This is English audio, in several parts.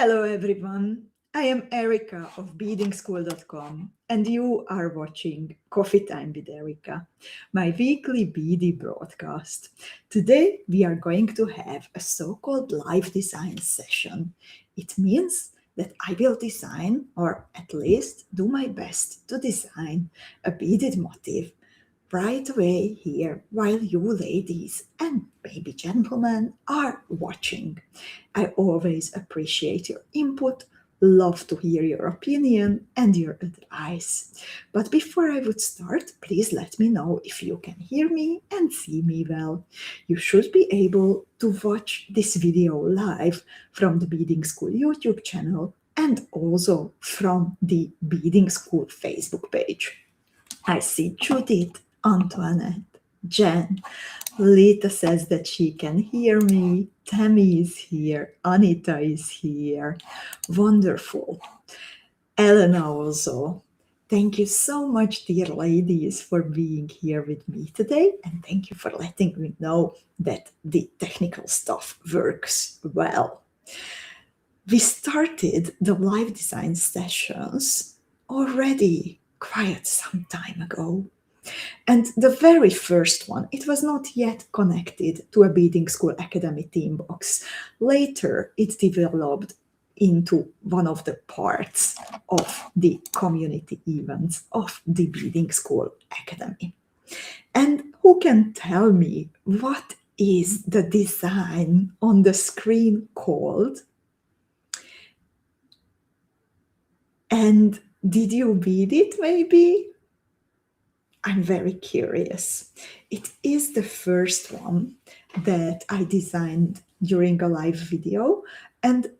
Hello everyone, I am Erika of BEADINGSCHOOL.com and you are watching Coffee Time with Erika, my weekly BD broadcast. Today we are going to have a so-called live design session. It means that I will design, or at least do my best to design, a beaded motif right away here while you ladies and maybe gentlemen are watching. I always appreciate your input, love to hear your opinion and your advice. But before I would start, please let me know if you can hear me and see me well. You should be able to watch this video live from the Beading School YouTube channel and also from the Beading School Facebook page. I see Judith, Antoinette, Jen, Lita says that she can hear me, Tammy is here, Anita is here, wonderful. Elena also. Thank you so much, dear ladies, for being here with me today, and thank you for letting me know that the technical stuff works well. We started the live design sessions already quite some time ago. And the very first one, it was not yet connected to a Beading School Academy theme box. Later, it developed into one of the parts of the community events of the Beading School Academy. And who can tell me what is the design on the screen called? And did you bead it maybe? I'm very curious. It is the first one that I designed during a live video, and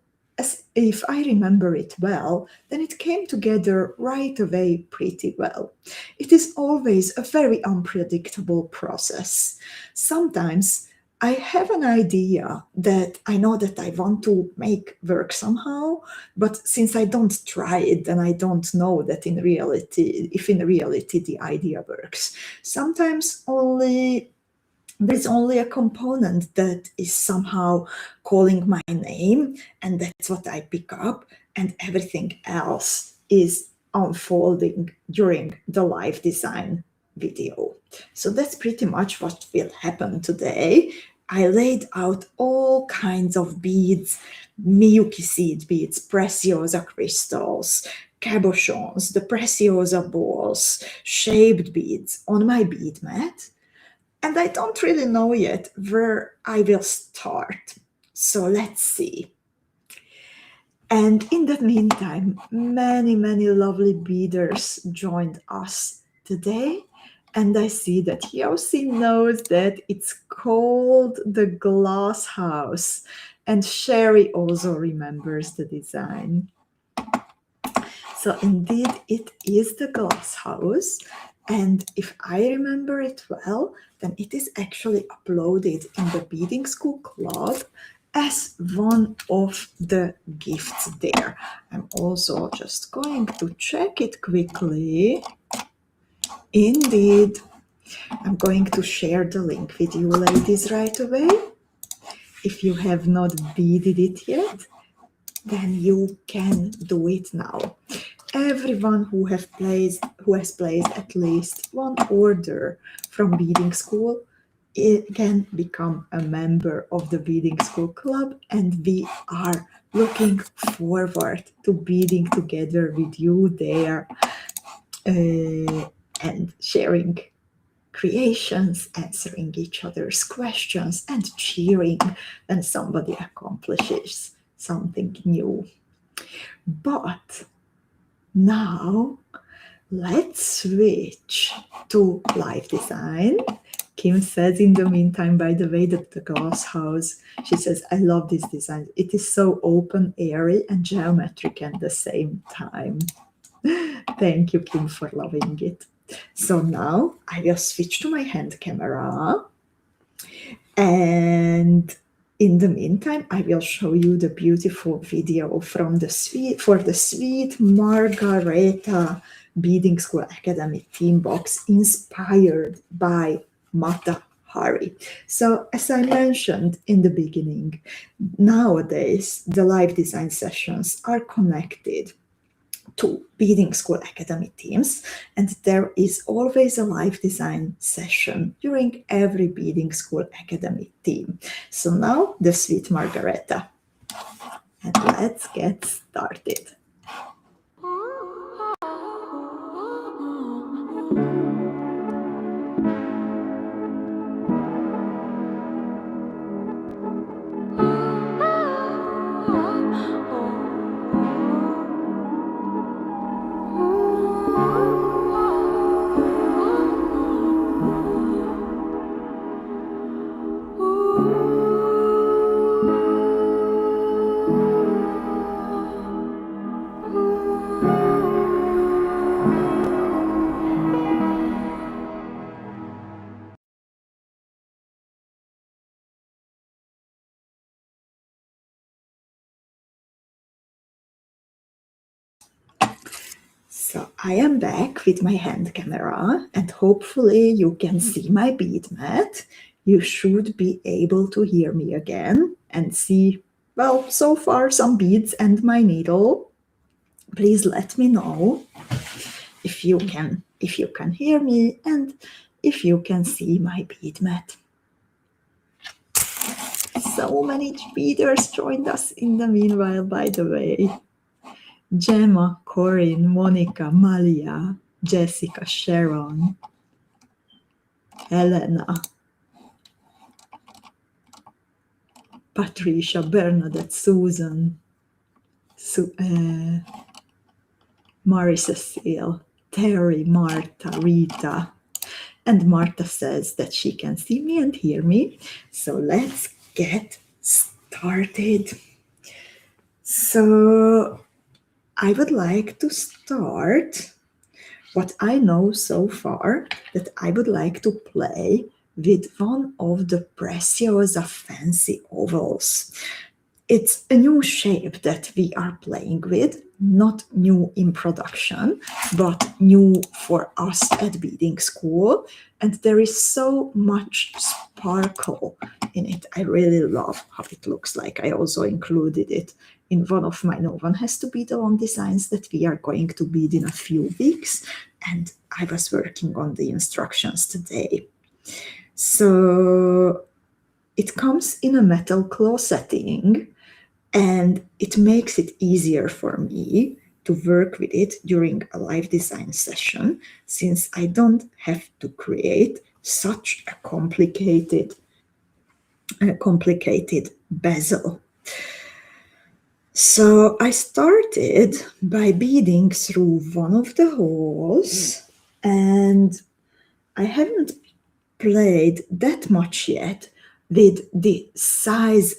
if I remember it well, then it came together right away pretty well. It is always a very unpredictable process. Sometimes I have an idea that I know that I want to make work somehow, but since I don't try it, then I don't know that in reality, if in reality the idea works. Sometimes there's only a component that is somehow calling my name, and that's what I pick up, and everything else is unfolding during the live design video. So that's pretty much what will happen today. I laid out all kinds of beads, Miyuki seed beads, preciosa crystals, cabochons, the preciosa balls, shaped beads on my bead mat. And I don't really know yet where I will start. So let's see. And in the meantime, many lovely beaders joined us today. And I see that Yossi knows that it's called the Glass House. And Sherry also remembers the design. So indeed, it is the Glass House. And if I remember it well, then it is actually uploaded in the Beading School Club as one of the gifts there. I'm also just going to check it quickly. Indeed, I'm going to share the link with you ladies right away. If you have not beaded it yet, then you can do it now. Everyone who has placed at least one order from Beading School, it can become a member of the Beading School Club, and we are looking forward to beading together with you there and sharing creations, answering each other's questions, and cheering when somebody accomplishes something new. But now let's switch to live design. Kim says in the meantime, by the way, that the Glass House, she says, I love this design. It is so open, airy, and geometric at the same time. Thank you, Kim, for loving it. So now I will switch to my hand camera. And in the meantime, I will show you the beautiful video from the Sweet Margaretha Beading School Academy theme box, inspired by Mata hurry. So as I mentioned in the beginning, nowadays the live design sessions are connected to Beading School Academy themes, and there is always a live design session during every Beading School Academy theme. So now the Sweet Margaretha, and let's get started. So I am back with my hand camera, and hopefully you can see my bead mat. You should be able to hear me again and see, well, so far some beads and my needle. Please let me know if you can hear me and if you can see my bead mat. So many beaders joined us in the meanwhile, by the way. Gemma, Corinne, Monica, Malia, Jessica, Sharon, Elena, Patricia, Bernadette, Susan, Marie-Cecile, Terry, Marta, Rita. And Marta says that she can see me and hear me. So let's get started. So I would like to start what I know so far, that I would like to play with one of the Preciosa fancy ovals. It's a new shape that we are playing with, not new in production, but new for us at Beading School. And there is so much sparkle in it. I really love how it looks like. I also included it in one of my No One Has to Bead Alone designs that we are going to bead in a few weeks. And I was working on the instructions today. So it comes in a metal claw setting, and it makes it easier for me to work with it during a live design session, since I don't have to create such a complicated bezel. So I started by beading through one of the holes, and I haven't played that much yet with the size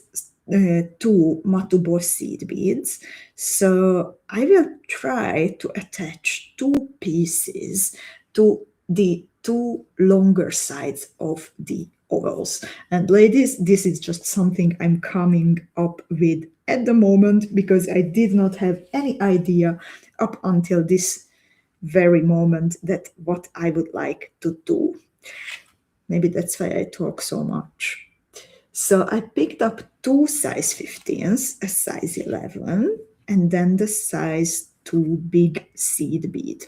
2 Matubo seed beads. So I will try to attach 2 pieces to the 2 longer sides of the ovals. And ladies, this is just something I'm coming up with at the moment, because I did not have any idea up until this very moment that what I would like to do. Maybe that's why I talk so much. So I picked up 2 size 15s, a size 11, and then the size 2 big seed bead.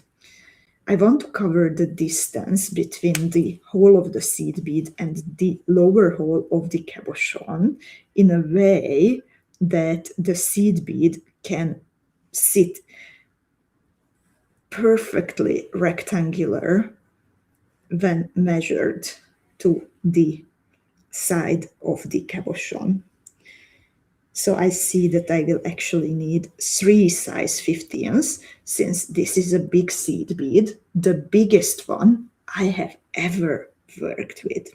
I want to cover the distance between the hole of the seed bead and the lower hole of the cabochon in a way that the seed bead can sit perfectly rectangular when measured to the side of the cabochon. So I see that I will actually need 3 size 15s, since this is a big seed bead, the biggest one I have ever worked with.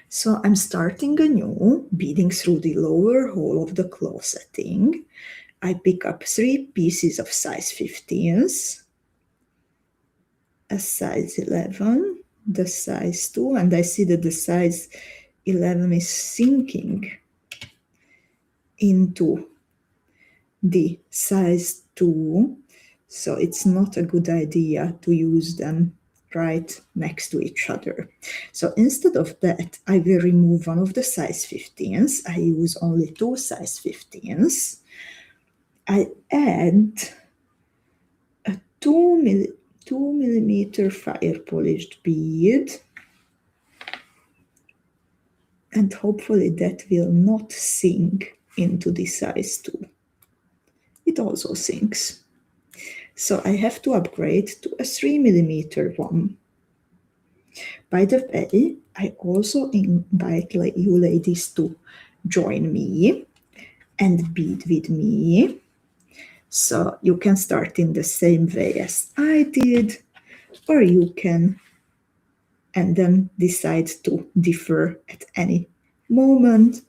So I'm starting anew, beading through the lower hole of the claw setting. I pick up 3 pieces of size 15s, a size 11, the size 2, and I see that the size 11 is sinking into the size 2, so it's not a good idea to use them right next to each other. So instead of that, I will remove one of the size 15s. I use only 2 size 15s. I add a 2 millimeter fire polished bead, and hopefully that will not sink into the size 2. It also sinks. So I have to upgrade to a 3 millimeter one. By the way, I also invite you ladies to join me and bead with me. So you can start in the same way as I did, or you can and then decide to differ at any moment,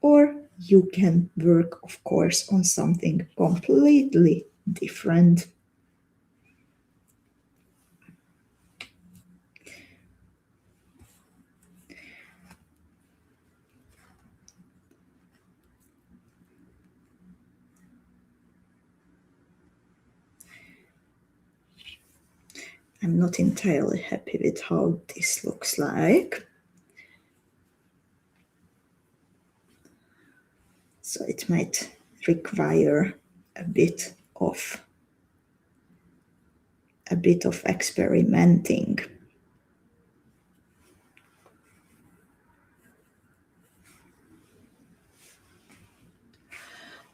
or you can work, of course, on something completely different. I'm not entirely happy with how this looks like. So it might require a bit of experimenting.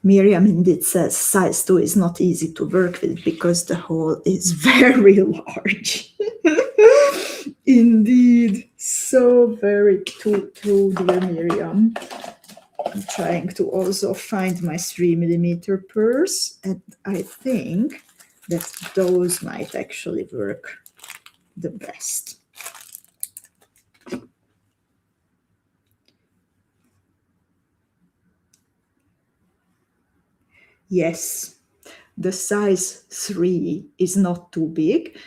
Miriam indeed says size 2 is not easy to work with because the hole is very large. Indeed, so very true, dear Miriam. I'm trying to also find my 3 millimeter purse, and I think that those might actually work the best. Yes, the size 3 is not too big,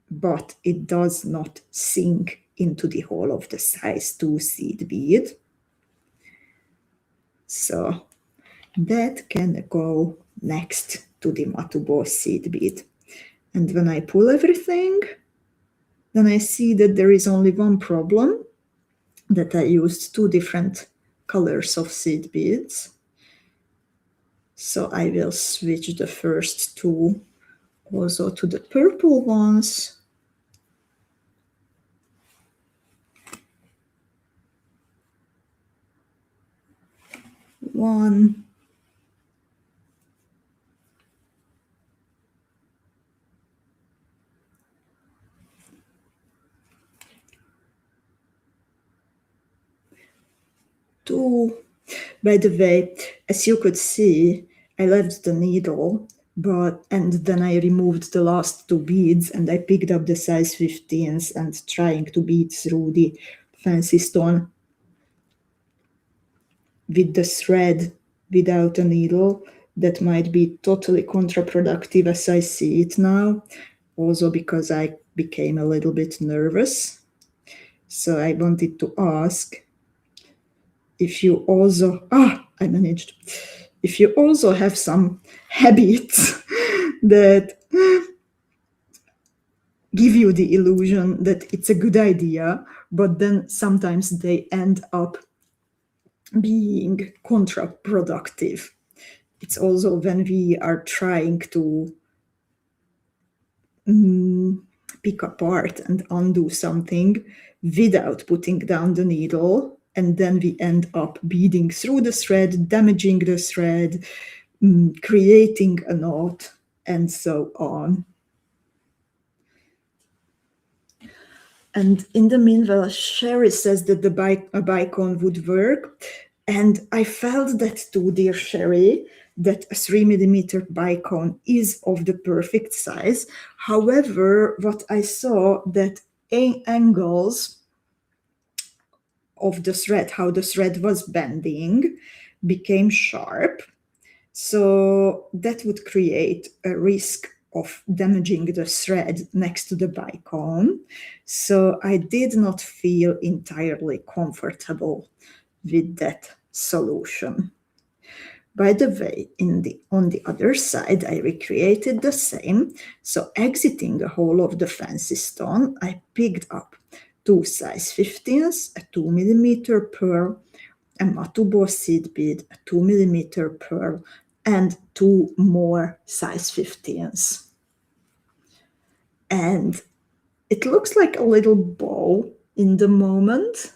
but it does not sink into the hole of the size 2 seed bead. So that can go next to the Matubo seed bead. And when I pull everything, then I see that there is only one problem, that I used 2 different colors of seed beads. So I will switch the first 2 also to the purple ones. One. Two. By the way, as you could see, I left the needle, and then I removed the last 2 beads, and I picked up the size 15s and trying to bead through the fancy stone with the thread without a needle. That might be totally counterproductive as I see it now, also because I became a little bit nervous. So I wanted to ask if you also, I managed. If you also have some habits that give you the illusion that it's a good idea, but then sometimes they end up being counterproductive. It's also when we are trying to pick apart and undo something without putting down the needle, and then we end up beading through the thread, damaging the thread, creating a knot, and so on. And in the meanwhile, Sherry says that a bicone would work. And I felt that too, dear Sherry, that a 3 millimeter bicone is of the perfect size. However, what I saw that angles of the thread, how the thread was bending, became sharp. So that would create a risk of damaging the thread next to the bicone. So I did not feel entirely comfortable with that solution. By the way, on the other side, I recreated the same. So exiting the whole of the fancy stone, I picked up 2 size 15s, a 2 mm pearl, a Matubo seed bead, a 2 mm pearl, and 2 more size 15s. And it looks like a little bow in the moment.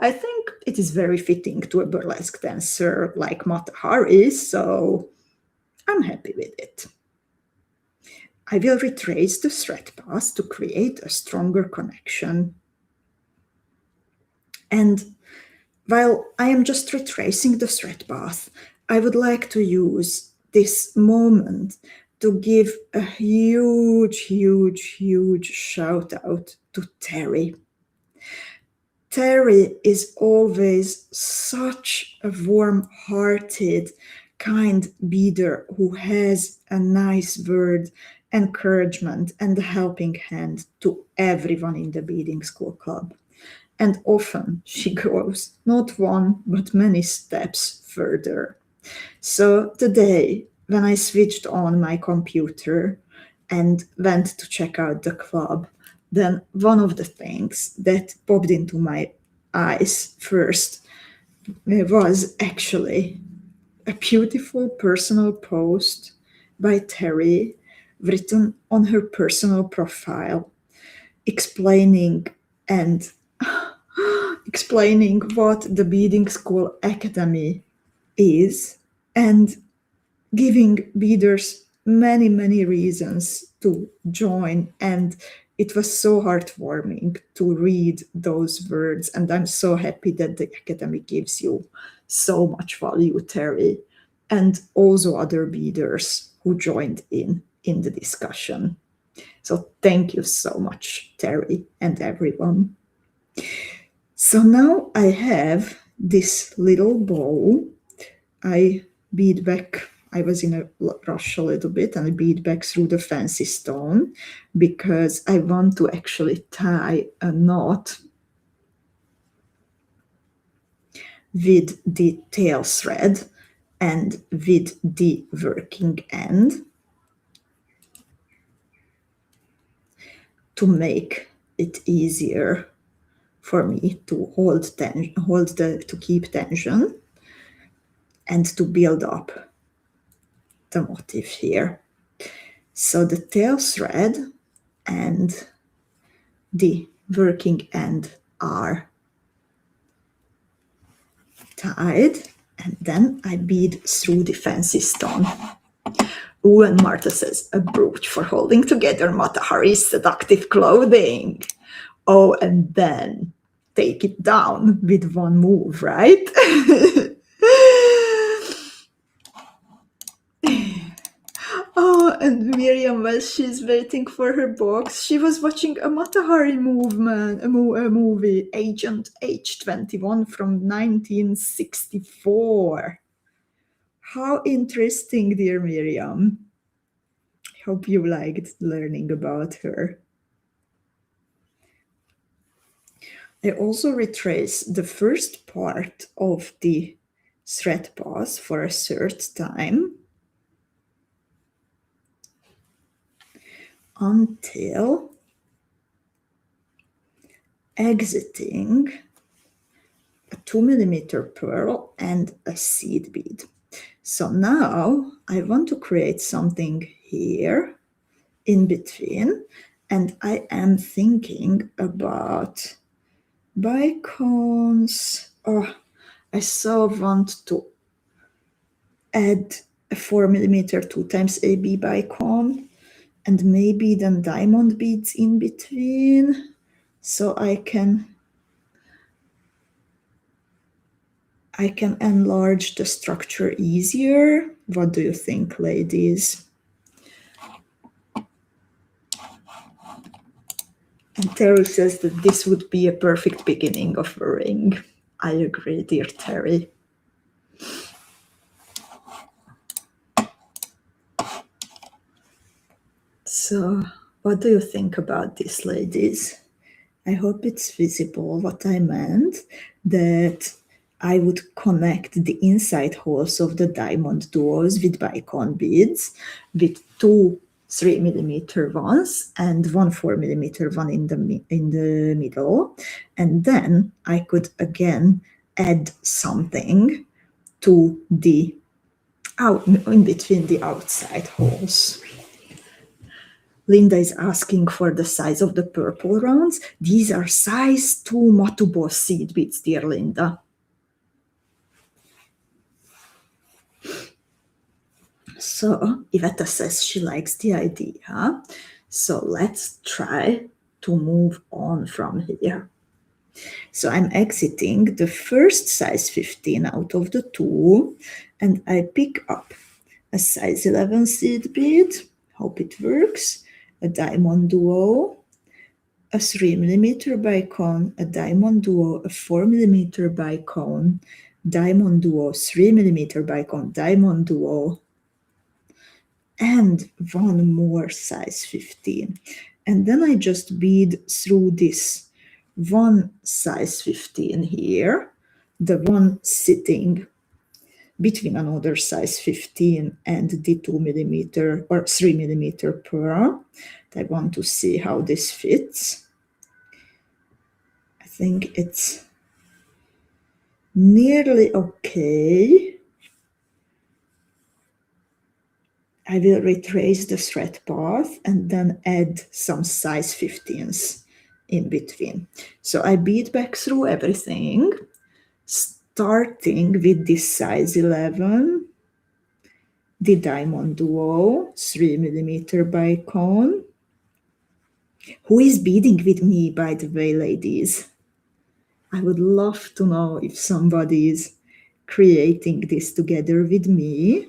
I think it is very fitting to a burlesque dancer like Mata Hari, so I'm happy with it. I will retrace the thread path to create a stronger connection. And while I am just retracing the thread path, I would like to use this moment to give a huge, huge, huge shout out to Terry. Terry is always such a warm-hearted, kind beader who has a nice word, encouragement, and a helping hand to everyone in the Beading School Club. And often she goes not one, but many steps further. So today, when I switched on my computer and went to check out the club, then one of the things that popped into my eyes first was actually a beautiful personal post by Terry written on her personal profile, explaining what the Beading School Academy is and giving beaders many, many reasons to join. And it was so heartwarming to read those words. And I'm so happy that the Academy gives you so much value, Terry, and also other beaders who joined in the discussion. So thank you so much, Terry, and everyone. So now I have this little bow. I bead back. I was in a rush a little bit and I bead back through the fancy stone because I want to actually tie a knot with the tail thread and with the working end to make it easier for me to to keep tension and to build up the motif here. So the tail thread and the working end are tied, and then I bead through the fancy stone. Ooh, and Martha says, a brooch for holding together Mata Hari's seductive clothing. Oh, and then take it down with one move, right? Oh, and Miriam, while she's waiting for her box, she was watching a Mata Hari movie, Agent H21 from 1964. How interesting, dear Miriam. I hope you liked learning about her. I also retrace the first part of the thread path for a third time until exiting a 2mm pearl and a seed bead. So now I want to create something here in between, and I am thinking about bicones. Oh, I so want to add a 4mm 2x AB bicone and maybe then diamond beads in between so I can enlarge the structure easier. What do you think, ladies? And Terry says that this would be a perfect beginning of a ring. I agree, dear Terry. So, what do you think about this, ladies? I hope it's visible what I meant, that I would connect the inside holes of the diamond duos with bicon beads with 2 3mm ones and 1 4mm one in the middle, and then I could again add something to the in between the outside holes. Linda is asking for the size of the purple rounds. These are size 2 Matubo seed beads, dear Linda. So Iveta says she likes the idea. So let's try to move on from here. So I'm exiting the first size 15 out of the 2, and I pick up a size 11 seed bead, hope it works, a diamond duo, a 3mm bicone, a diamond duo, a 4mm bicone, diamond duo, 3mm bicone, diamond duo, and one more size 15. And then I just bead through this one size 15 here, the one sitting between another size 15 and the 2mm or 3mm pearl. I want to see how this fits. I think it's nearly okay. I will retrace the thread path and then add some size 15s in between. So I bead back through everything, starting with this size 11, the diamond duo, 3mm bicone. Who is beading with me, by the way, ladies? I would love to know if somebody is creating this together with me.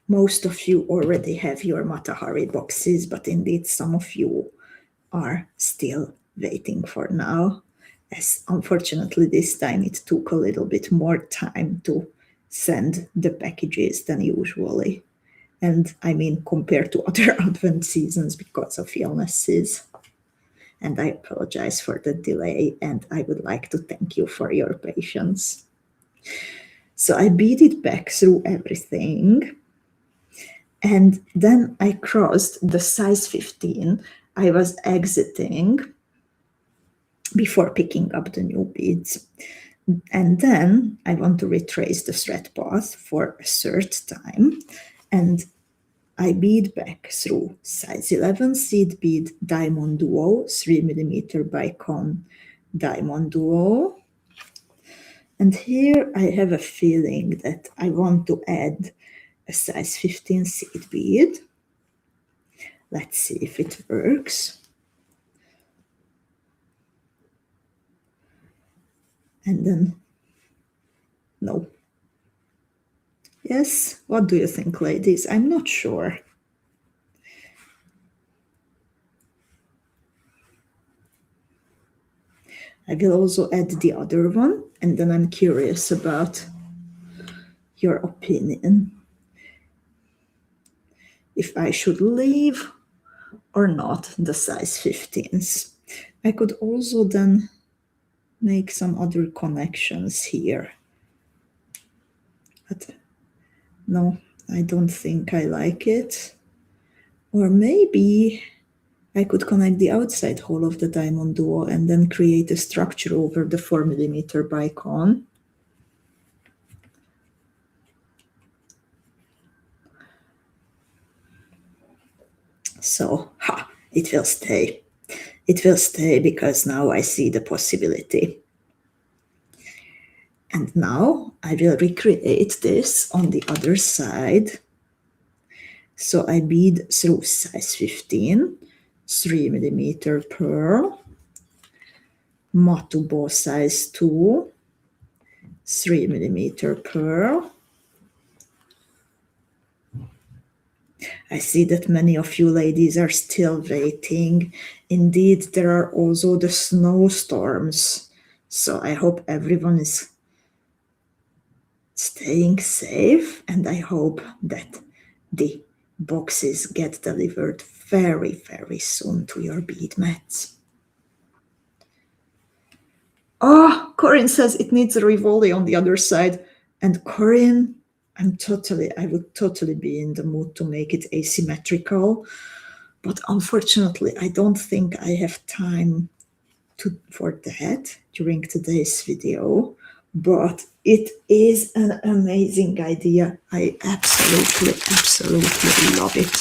Most of you already have your Matahari boxes, but indeed some of you are still waiting for now, as unfortunately this time it took a little bit more time to send the packages than usually. And I mean compared to other Advent seasons because of illnesses. And I apologize for the delay, and I would like to thank you for your patience. So I beaded back through everything. And then I crossed the size 15 I was exiting before picking up the new beads. And then I want to retrace the thread path for a third time. And I bead back through size 11 seed bead, diamond duo, 3mm bicone, diamond duo. And here I have a feeling that I want to add a size 15 seed bead. Let's see if it works. And then, no. Yes, what do you think, ladies? I'm not sure. I will also add the other one, and then I'm curious about your opinion. If I should leave or not the size 15s. I could also then make some other connections here. But no, I don't think I like it. Or maybe I could connect the outside hole of the diamond duo and then create a structure over the 4mm bicone. So, it will stay. It will stay because now I see the possibility. And now I will recreate this on the other side. So I bead through size 15, 3mm pearl, Matubo size 2, 3mm pearl. I see that many of you ladies are still waiting. Indeed, there are also the snowstorms. So I hope everyone is staying safe, and I hope that the boxes get delivered very, very soon to your bead mats. Oh, Corinne says it needs a Rivoli on the other side. And Corinne, I would totally be in the mood to make it asymmetrical. But unfortunately, I don't think I have time for that during today's video. But it is an amazing idea. I absolutely, absolutely love it.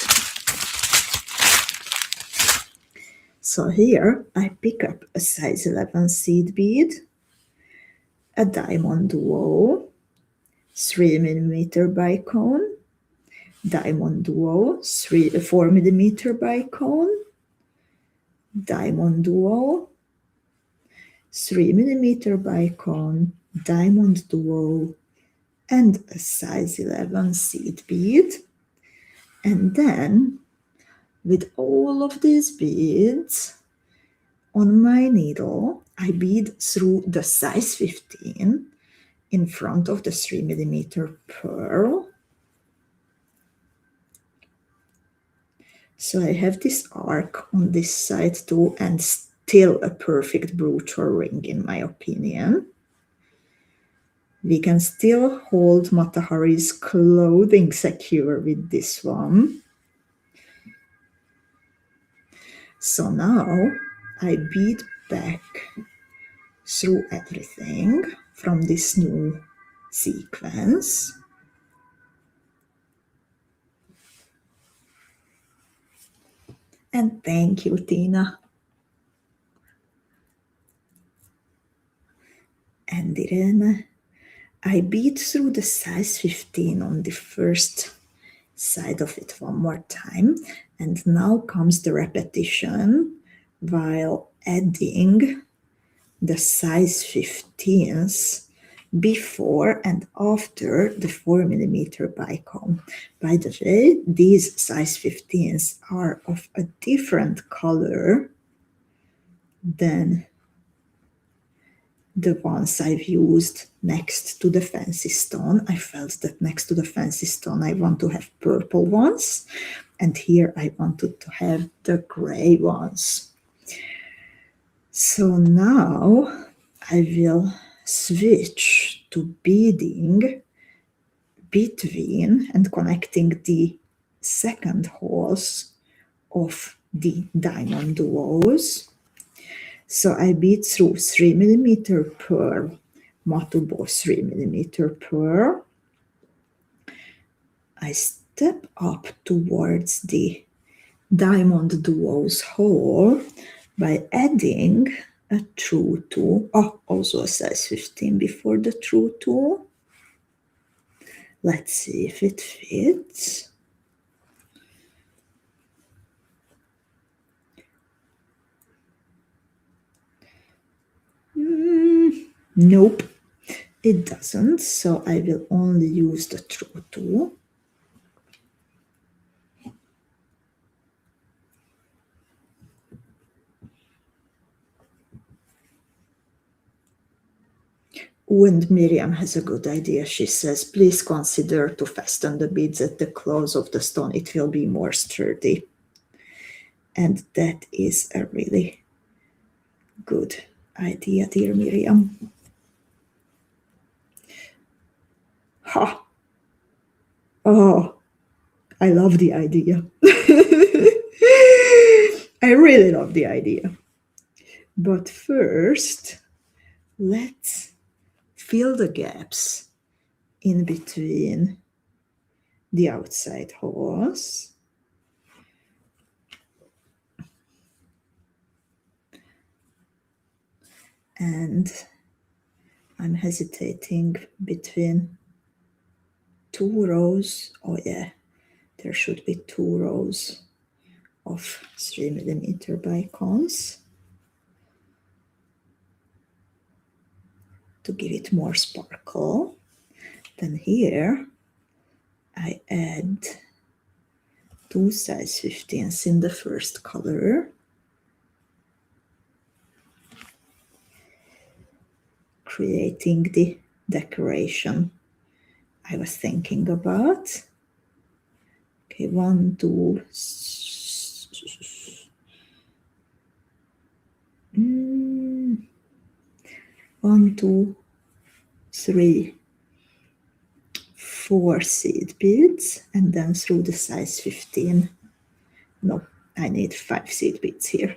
So here I pick up a size 11 seed bead, a diamond duo, 3mm bicone, diamond duo, 4mm bicone, diamond duo, 3mm bicone, diamond duo, and a size 11 seed bead. And then with all of these beads on my needle, I bead through the size 15 in front of the 3mm pearl. So I have this arc on this side too, and still a perfect brooch or ring in my opinion. We can still hold Mata Hari's clothing secure with this one. So now I bead back through everything from this new sequence. And thank you, Tina. And then I bead through the size 15 on the first side of it one more time. And now comes the repetition while adding the size 15s before and after the 4mm bicone. By the way, these size 15s are of a different color than the ones I've used next to the fancy stone. I felt that next to the fancy stone I want to have purple ones, and here I wanted to have the gray ones. So now I will switch to beading between and connecting the second holes of the diamond duos. So I bead through 3mm pearl, Matubo 3mm pearl. I step up towards the diamond duos hole by adding a true 2, also a size 15 before the true 2. Let's see if it fits. Nope, it doesn't, so I will only use the true 2. And Miriam has a good idea. She says, please consider to fasten the beads at the close of the stone. It will be more sturdy. And that is a really good idea, dear Miriam. Ha! Oh, I love the idea. I really love the idea. But first, let's fill the gaps in between the outside holes. And I'm hesitating between 2 rows. Oh yeah, there should be 2 rows of 3mm bicones to give it more sparkle. Then here I add 2 size 15s in the first color, creating the decoration I was thinking about. Okay, 1, 2, 1, 2, 3, 4 seed beads, and then through the size 15. No, I need 5 seed beads here.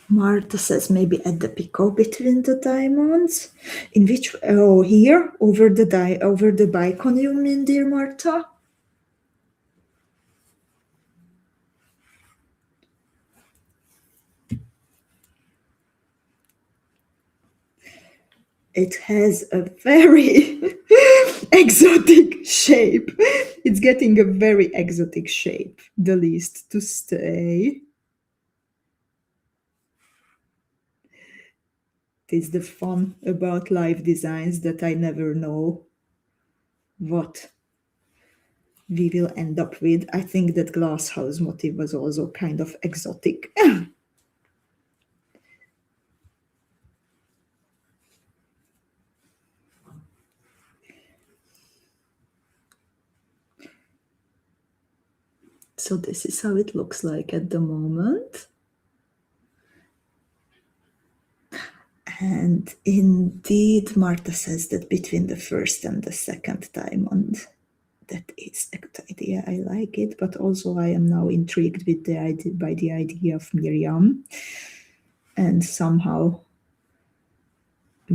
Martha says maybe add the picot between the diamonds. In which, oh, here over the bicon, you mean, dear Martha? It has a very exotic shape. It's getting a very exotic shape, the least to stay. It's the fun about live designs that I never know what we will end up with. I think that glass house motif was also kind of exotic. So this is how it looks like at the moment. And indeed, Martha says that between the first and the second diamond, that is a good idea. I like it, but also I am now intrigued with by the idea of Miriam and somehow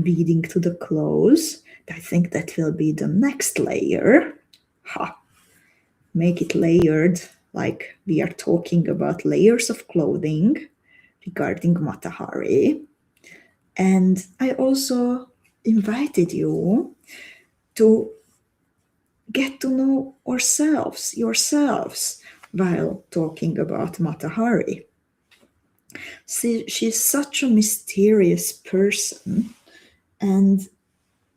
beading to the clothes. I think that will be the next layer. Ha! Make it layered, like we are talking about layers of clothing regarding Matahari. And I also invited you to get to know yourselves, while talking about Matahari. See, she's such a mysterious person, and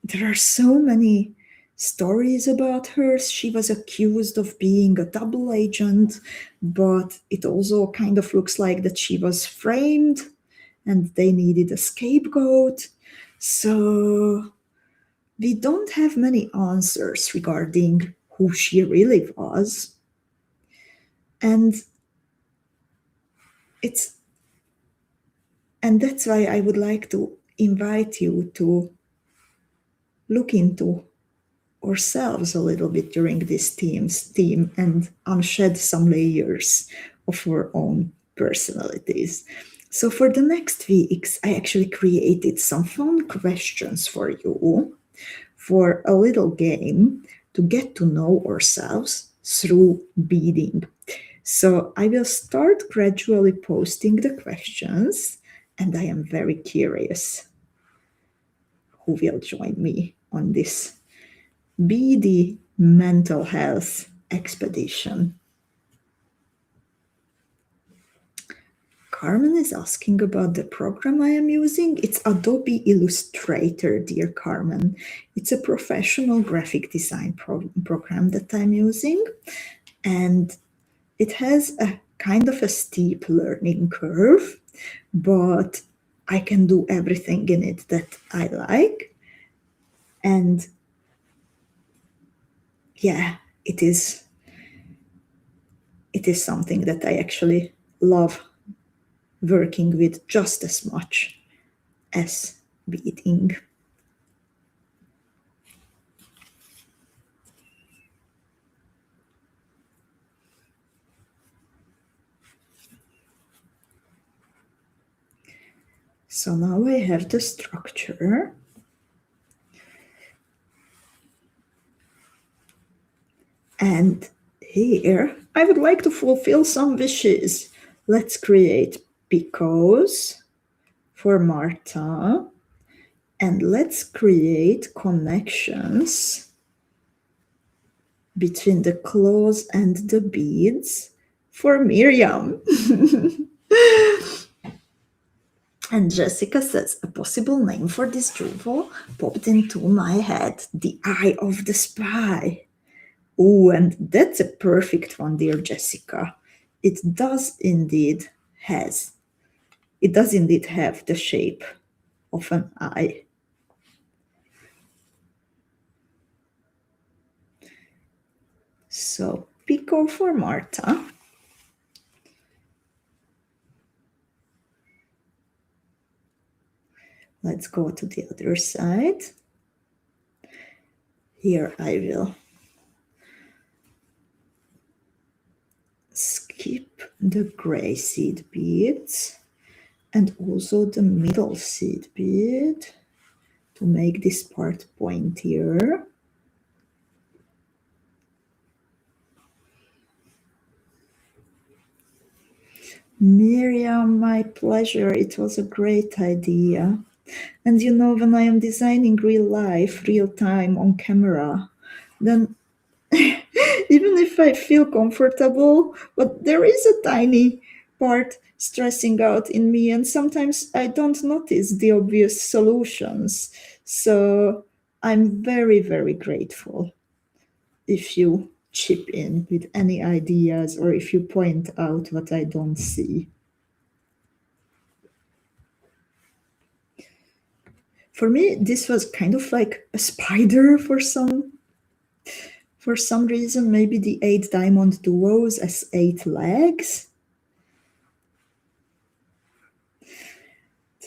there are so many stories about her. She was accused of being a double agent, but it also kind of looks like that she was framed and they needed a scapegoat. So we don't have many answers regarding who she really was. And that's why I would like to invite you to look into ourselves a little bit during this theme and unshed some layers of our own personalities. So for the next weeks, I actually created some fun questions for you for a little game to get to know ourselves through beading. So I will start gradually posting the questions, and I am very curious who will join me on this beady mental health expedition. Carmen is asking about the program I am using. It's Adobe Illustrator, dear Carmen. It's a professional graphic design program that I'm using, and it has a kind of a steep learning curve, but I can do everything in it that I like. And yeah, it is something that I actually love working with just as much as beading. So now I have the structure. And here I would like to fulfill some wishes. Let's create picots for Martha, and let's create connections between the clothes and the beads for Miriam. And Jessica says, a possible name for this jewel popped into my head, the Eye of the Spy. Oh, and that's a perfect one, dear Jessica. It does indeed have the shape of an eye. So Pico for Marta. Let's go to the other side. Here I will skip the gray seed beads and also the middle seed bead to make this part pointier. Miriam, my pleasure. It was a great idea. And you know, when I am designing real life, real time on camera, then even if I feel comfortable, but there is a tiny part stressing out in me, and sometimes I don't notice the obvious solutions. So I'm very, very grateful if you chip in with any ideas or if you point out what I don't see. For me, this was kind of like a spider for some reason. Maybe the 8 diamond duos as 8 legs.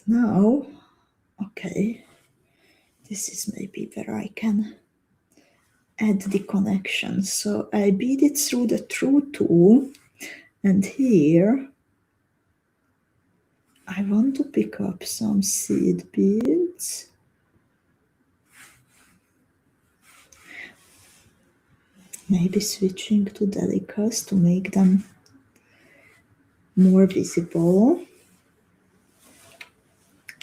Now, okay, this is maybe where I can add the connection. So I bead it through the true 2, and here I want to pick up some seed beads. Maybe switching to delicas to make them more visible.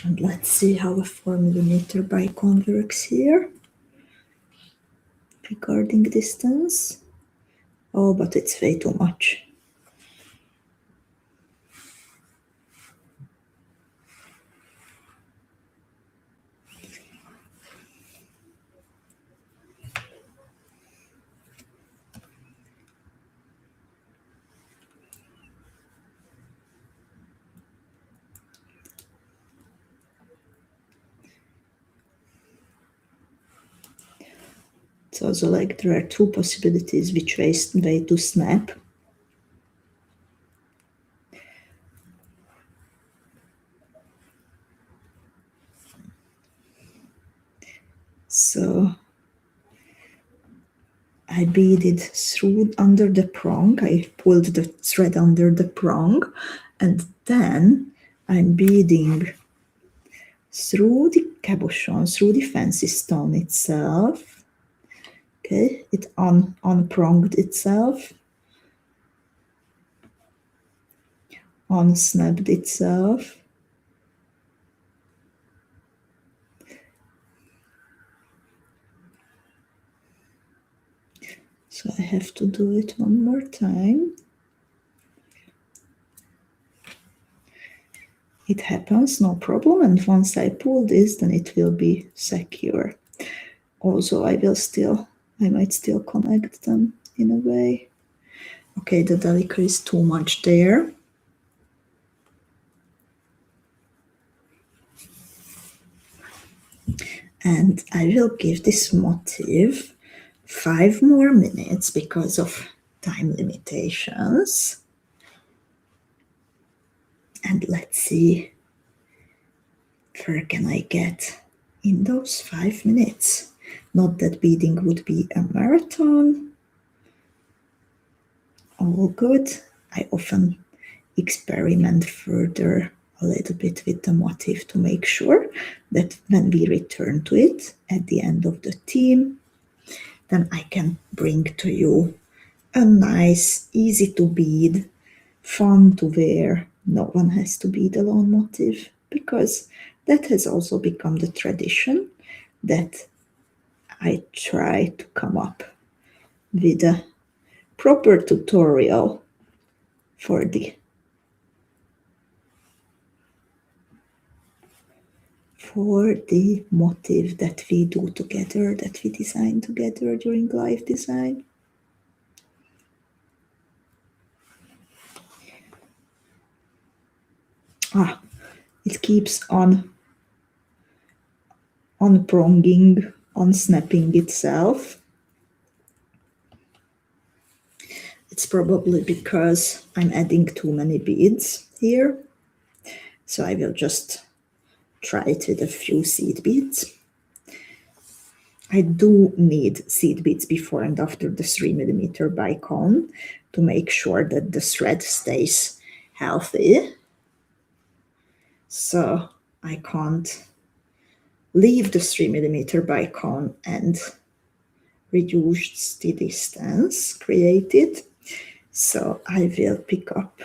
And let's see how a 4mm bicon works here regarding distance. Oh, but it's way too much. It's also like there are 2 possibilities which way to snap. So I beaded through under the prong. I pulled the thread under the prong, and then I'm beading through the cabochon, through the fancy stone itself. Okay, it unpronged itself, unsnapped itself. So I have to do it one more time. It happens, no problem, and once I pull this, then it will be secure. Also, I might still connect them in a way. Okay, the delica is too much there. And I will give this motif 5 more minutes because of time limitations. And let's see where can I get in those 5 minutes. Not that beading would be a marathon. All good. I often experiment further a little bit with the motif to make sure that when we return to it at the end of the theme, then I can bring to you a nice, easy to bead, fun to wear, no one has to bead alone motif, because that has also become the tradition that I try to come up with a proper tutorial for the motif that we do together, that we design together during live design. It keeps on unpronging, unsnapping itself. It's probably because I'm adding too many beads here. So I will just try it with a few seed beads. I do need seed beads before and after the 3mm bicone to make sure that the thread stays healthy. So I can't leave the 3mm bicone and reduce the distance created. So I will pick up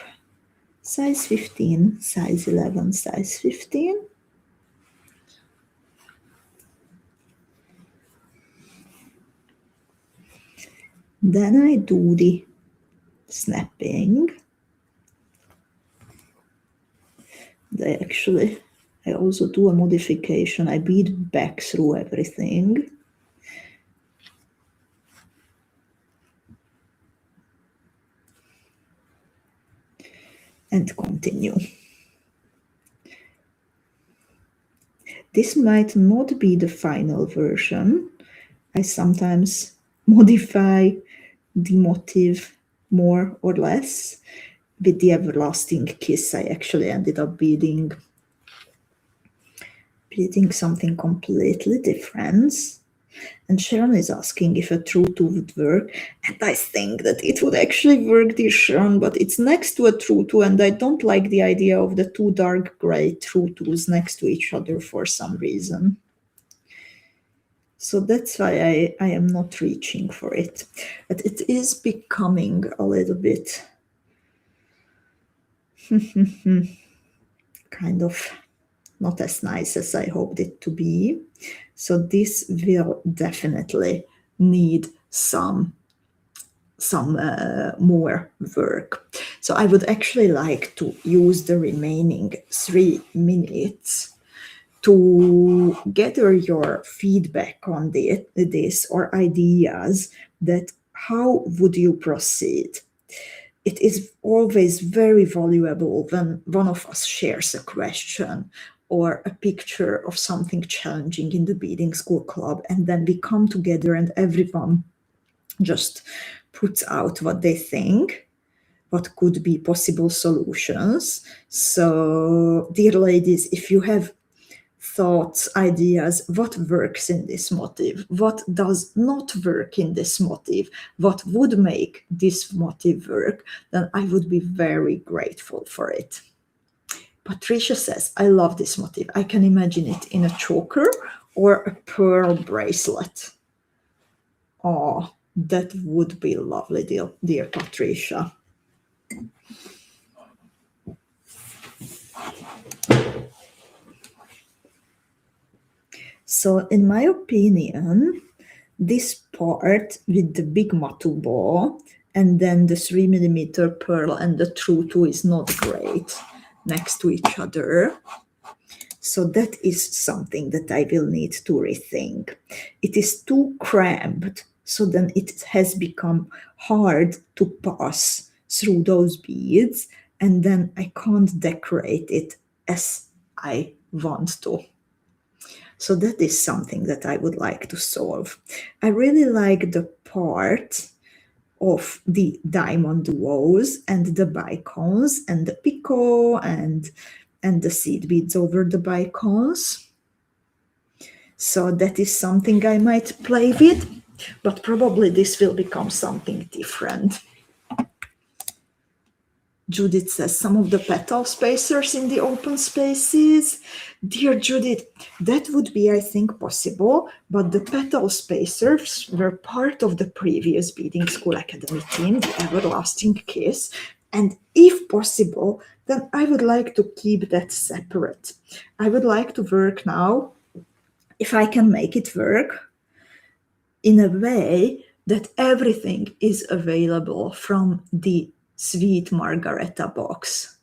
size 15, size 11, size 15. Then I do the snapping. I also do a modification. I bead back through everything. And continue. This might not be the final version. I sometimes modify the motif more or less. With the Everlasting Kiss, I actually ended up beading something completely different. And Sharon is asking if a tutu would work, and I think that it would actually work, dear Sharon, but it's next to a tutu, and I don't like the idea of the two dark gray tutus next to each other for some reason. So that's why I am not reaching for it. But it is becoming a little bit kind of not as nice as I hoped it to be. So this will definitely need some more work. So I would actually like to use the remaining 3 minutes to gather your feedback on this or ideas that how would you proceed. It is always very valuable when one of us shares a question or a picture of something challenging in the Beading School Club, and then we come together and everyone just puts out what they think, what could be possible solutions. So, dear ladies, if you have thoughts, ideas, what works in this motif, what does not work in this motif, what would make this motif work, then I would be very grateful for it. Patricia says, I love this motif. I can imagine it in a choker or a pearl bracelet. Oh, that would be lovely, dear Patricia. So in my opinion, this part with the big matu bow and then the 3mm pearl and the tutu is not great next to each other. So that is something that I will need to rethink. It is too cramped, so then it has become hard to pass through those beads, and then I can't decorate it as I want to. So that is something that I would like to solve. I really like the part of the diamond woes and the bicones and the picot and the seed beads over the bicones. So that is something I might play with, but probably this will become something different. Judith says, some of the petal spacers in the open spaces. Dear Judith, that would be, I think, possible, but the petal spacers were part of the previous Beading School Academy theme, the Everlasting Kiss, and if possible, then I would like to keep that separate. I would like to work now, if I can make it work, in a way that everything is available from the Sweet Margaretha box.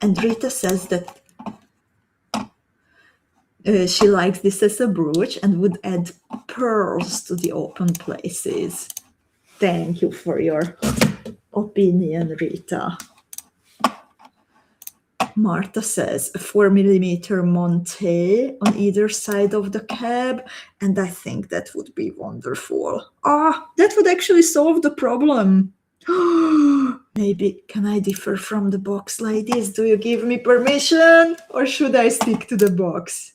And Rita says that she likes this as a brooch and would add pearls to the open places. Thank you for your opinion, Rita. Martha says a 4mm Monte on either side of the cab, and I think that would be wonderful. Ah, that would actually solve the problem. Maybe can I differ from the box, ladies? Do you give me permission, or should I stick to the box?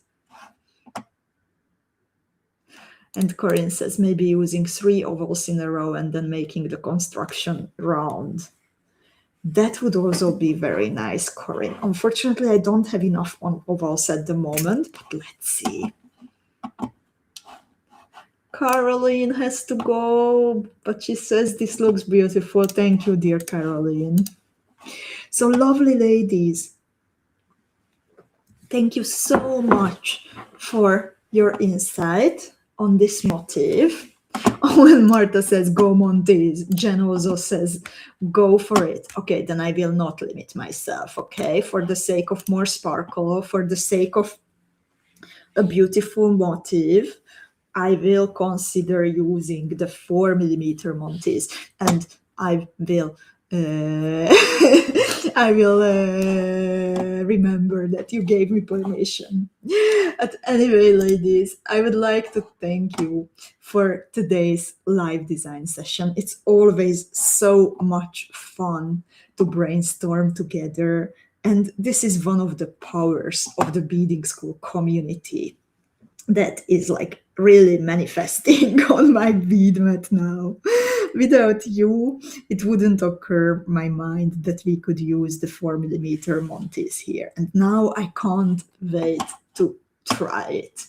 And Corinne says maybe using 3 ovals in a row and then making the construction round. That would also be very nice, Corinne. Unfortunately, I don't have enough on ovals at the moment, but let's see. Caroline has to go, but she says this looks beautiful. Thank you, dear Caroline. So lovely ladies, thank you so much for your insight on this motif. When Martha says go Montes, Jen also says go for it. Okay, then I will not limit myself, okay? For the sake of more sparkle, for the sake of a beautiful motif, I will consider using the 4mm Montes, and I will I will remember that you gave me permission. But anyway, ladies, I would like to thank you for today's live design session. It's always so much fun to brainstorm together, and this is one of the powers of the Beading School community that is like really manifesting on my bead mat now. Without you, it wouldn't occur my mind that we could use the 4mm Montes here. And now I can't wait to try it.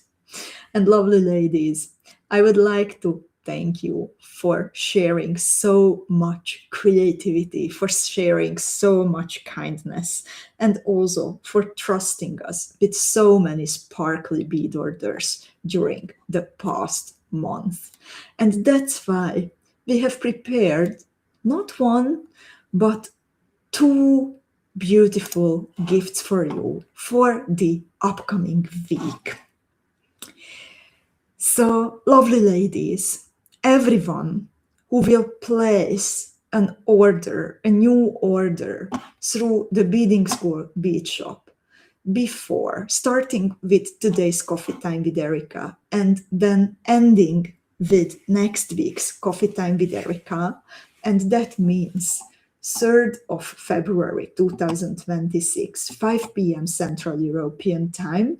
And lovely ladies, I would like to thank you for sharing so much creativity, for sharing so much kindness, and also for trusting us with so many sparkly bead orders during the past month. And that's why we have prepared not one, but 2 beautiful gifts for you for the upcoming week. So, lovely ladies, everyone who will place an order, a new order through the Beading School bead shop before starting with today's Coffee Time with Erika and then ending with next week's Coffee Time with Erika, and that means 3rd of February 2026, 5 p.m. Central European Time,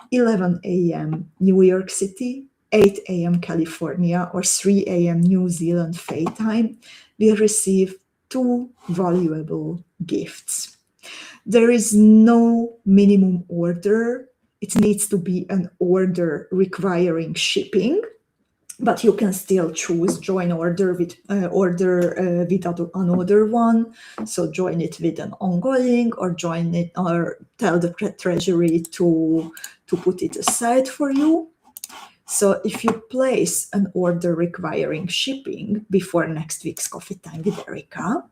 11 a.m. New York City, 8 a.m. California, or 3 a.m. New Zealand Fay time, will receive 2 valuable gifts. There is no minimum order. It needs to be an order requiring shipping, but you can still choose join order with another one. So join it with an ongoing, or join it, or tell the treasury to put it aside for you. So if you place an order requiring shipping before next week's Coffee Time with Erika,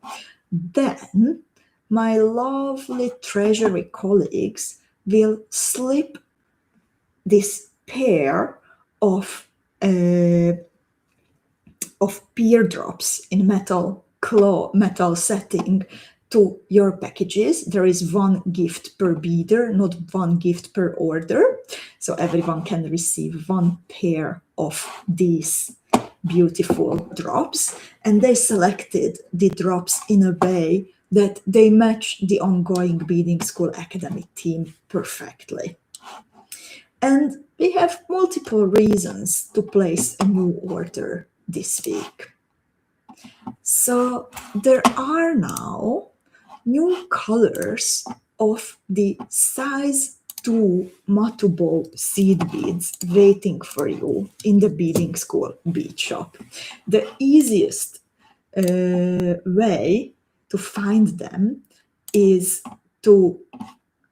then my lovely treasury colleagues will slip this pair of teardrops in metal setting to your packages. There is 1 gift per beader, not 1 gift per order. So everyone can receive 1 pair of these beautiful drops. And they selected the drops in a way that they match the ongoing Beading School Academy theme perfectly. And we have multiple reasons to place a new order this week. So there are now new colors of the size 2 Matubol seed beads waiting for you in the Beading School bead shop. The easiest way to find them is to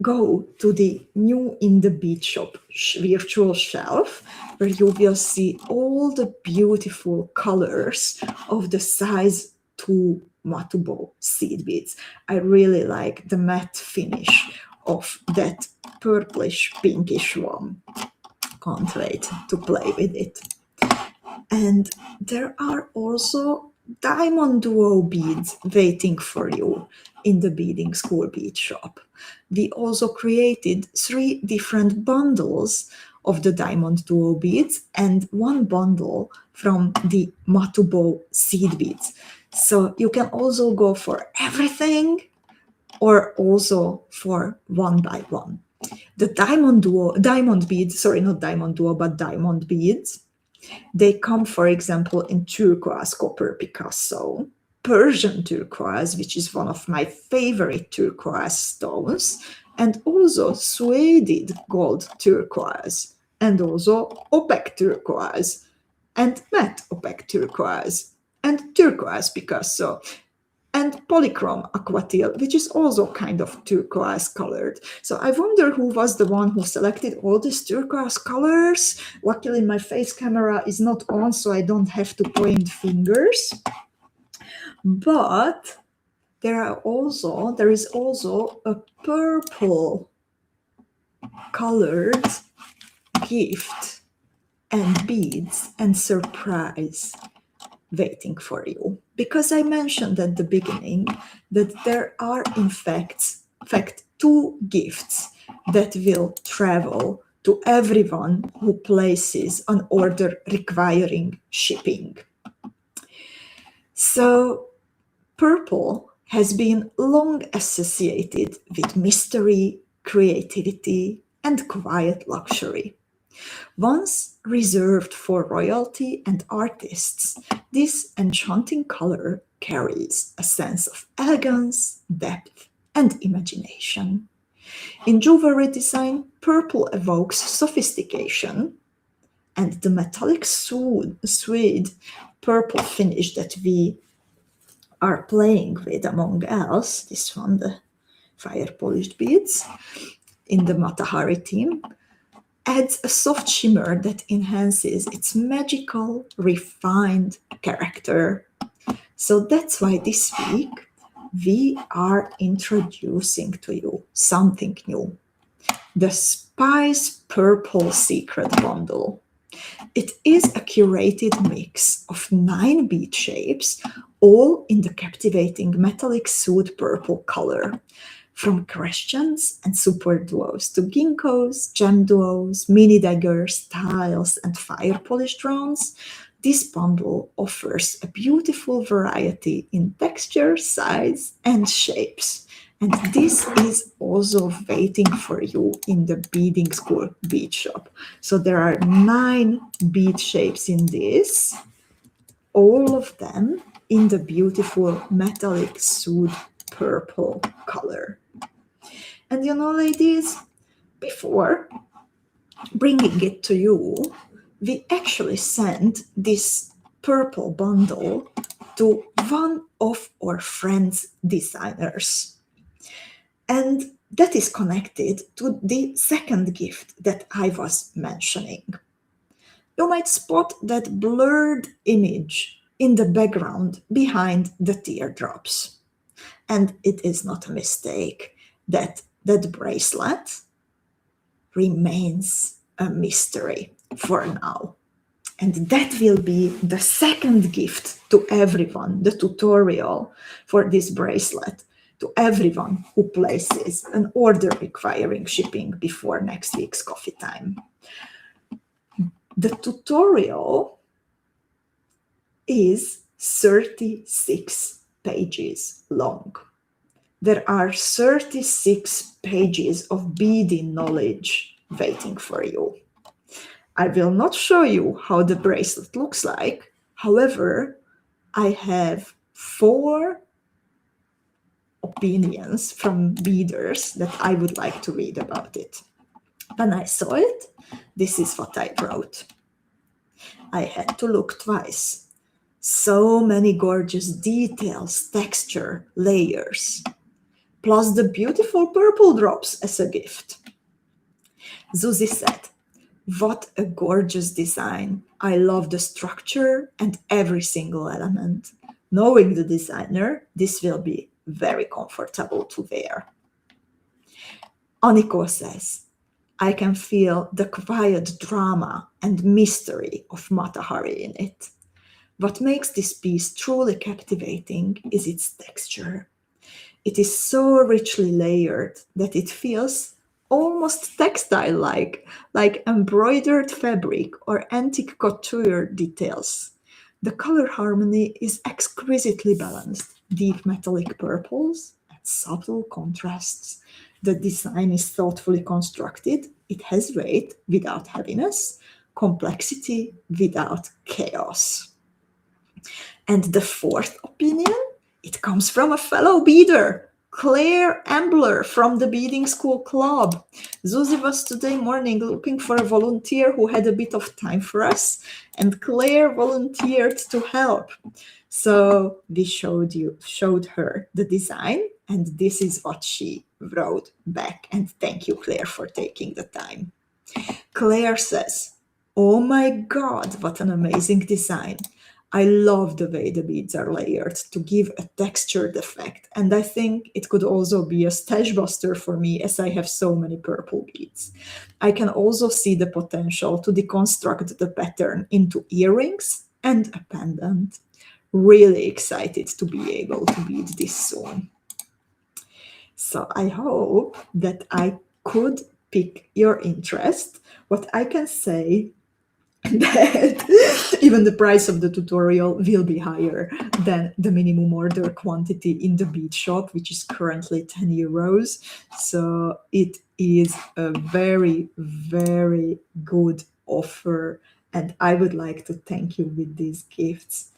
go to the new in the bead shop virtual shelf, where you will see all the beautiful colors of the size 2 Matubol seed beads. I really like the matte finish of that purplish pinkish one. Can't wait to play with it. And there are also diamond duo beads waiting for you in the Beading School bead shop. We also created 3 different bundles of the diamond duo beads and 1 bundle from the Matubo seed beads. So you can also go for everything or also for 1 by 1. The diamond beads, sorry, not diamond duo, but diamond beads, they come, for example, in turquoise, copper, Picasso, Persian turquoise, which is one of my favorite turquoise stones, and also suede gold turquoise, and also opaque turquoise, and matte opaque turquoise, and turquoise Picasso, and polychrome aquatile, which is also kind of turquoise colored. So I wonder who was the one who selected all these turquoise colors. Luckily, my face camera is not on, so I don't have to point fingers. But there is also a purple colored gift and beads and surprise waiting for you, because I mentioned at the beginning that there are in fact 2 gifts that will travel to everyone who places an order requiring shipping. So purple has been long associated with mystery, creativity, and quiet luxury. Once reserved for royalty and artists, this enchanting color carries a sense of elegance, depth, and imagination. In jewelry design, purple evokes sophistication, and the metallic suede purple finish that we are playing with, among else, this one, the fire polished beads in the Matahari theme, adds a soft shimmer that enhances its magical, refined character. So that's why this week we are introducing to you something new. The Spice Purple Secret Bundle. It is a curated mix of 9 bead shapes, all in the captivating metallic suede purple color. From questions and super duos to ginkgos, gem duos, mini daggers, tiles, and fire polished rounds, this bundle offers a beautiful variety in texture, size, and shapes. And this is also waiting for you in the Beading School bead shop. So there are 9 bead shapes in this, all of them in the beautiful metallic suede purple color. And you know, ladies, before bringing it to you, we actually sent this purple bundle to one of our friends' designers. And that is connected to the second gift that I was mentioning. You might spot that blurred image in the background behind the teardrops. And it is not a mistake that bracelet remains a mystery for now. And that will be the second gift to everyone, the tutorial for this bracelet, to everyone who places an order requiring shipping before next week's coffee time. The tutorial is 36 pages long. There are 36 pages of beading knowledge waiting for you. I will not show you how the bracelet looks like. However, I have 4 opinions from beaders that I would like to read about it. When I saw it, this is what I wrote. I had to look twice. So many gorgeous details, texture, layers, plus the beautiful purple drops as a gift. Zuzi said, "What a gorgeous design. I love the structure and every single element. Knowing the designer, this will be very comfortable to wear." Aniko says, "I can feel the quiet drama and mystery of Matahari in it. What makes this piece truly captivating is its texture. It is so richly layered that it feels almost textile-like, like embroidered fabric or antique couture details. The color harmony is exquisitely balanced, deep metallic purples and subtle contrasts. The design is thoughtfully constructed. It has weight without heaviness, complexity without chaos. And the fourth opinion, it comes from a fellow beader, Claire Ambler from the Beading School Club. Zuzi was today morning looking for a volunteer who had a bit of time for us, and Claire volunteered to help. So we showed her the design, and this is what she wrote back. And thank you, Claire, for taking the time. Claire says, "Oh my God, what an amazing design. I love the way the beads are layered to give a textured effect, and I think it could also be a stash buster for me as I have so many purple beads. I can also see the potential to deconstruct the pattern into earrings and a pendant. Really excited to be able to bead this soon." So I hope that I could pique your interest. What I can say that even the price of the tutorial will be higher than the minimum order quantity in the bead shop, which is currently 10 euros. So it is a very, very good offer. And I would like to thank you with these gifts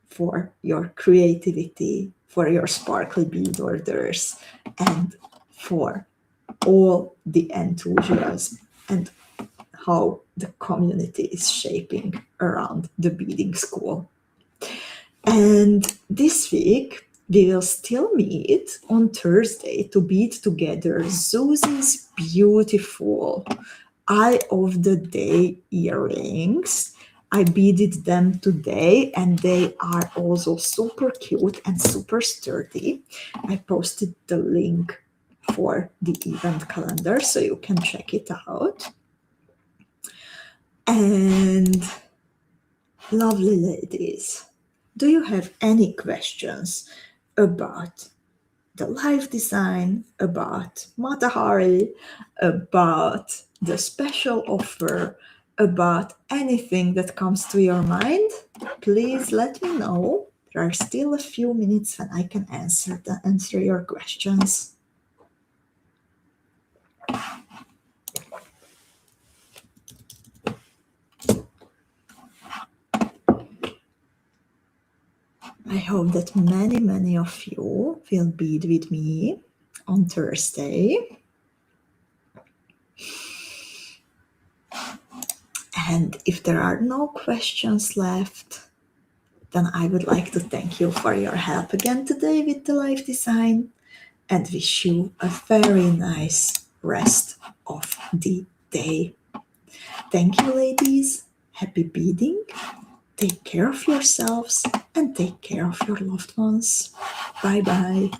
for your creativity, for your sparkly bead orders, and for all the enthusiasm and how the community is shaping around the beading school. And this week, we will still meet on Thursday to bead together Zuzi's beautiful Eye of the Day earrings. I beaded them today, and they are also super cute and super sturdy. I posted the link for the event calendar so you can check it out. And lovely ladies, do you have any questions about the live design, about Mata Hari, about the special offer, about anything that comes to your mind? Please let me know. There are still a few minutes and I can answer your questions. I hope that many, many of you will bead with me on Thursday. And if there are no questions left, then I would like to thank you for your help again today with the live design and wish you a very nice rest of the day. Thank you, ladies. Happy beading. Take care of yourselves and take care of your loved ones. Bye-bye.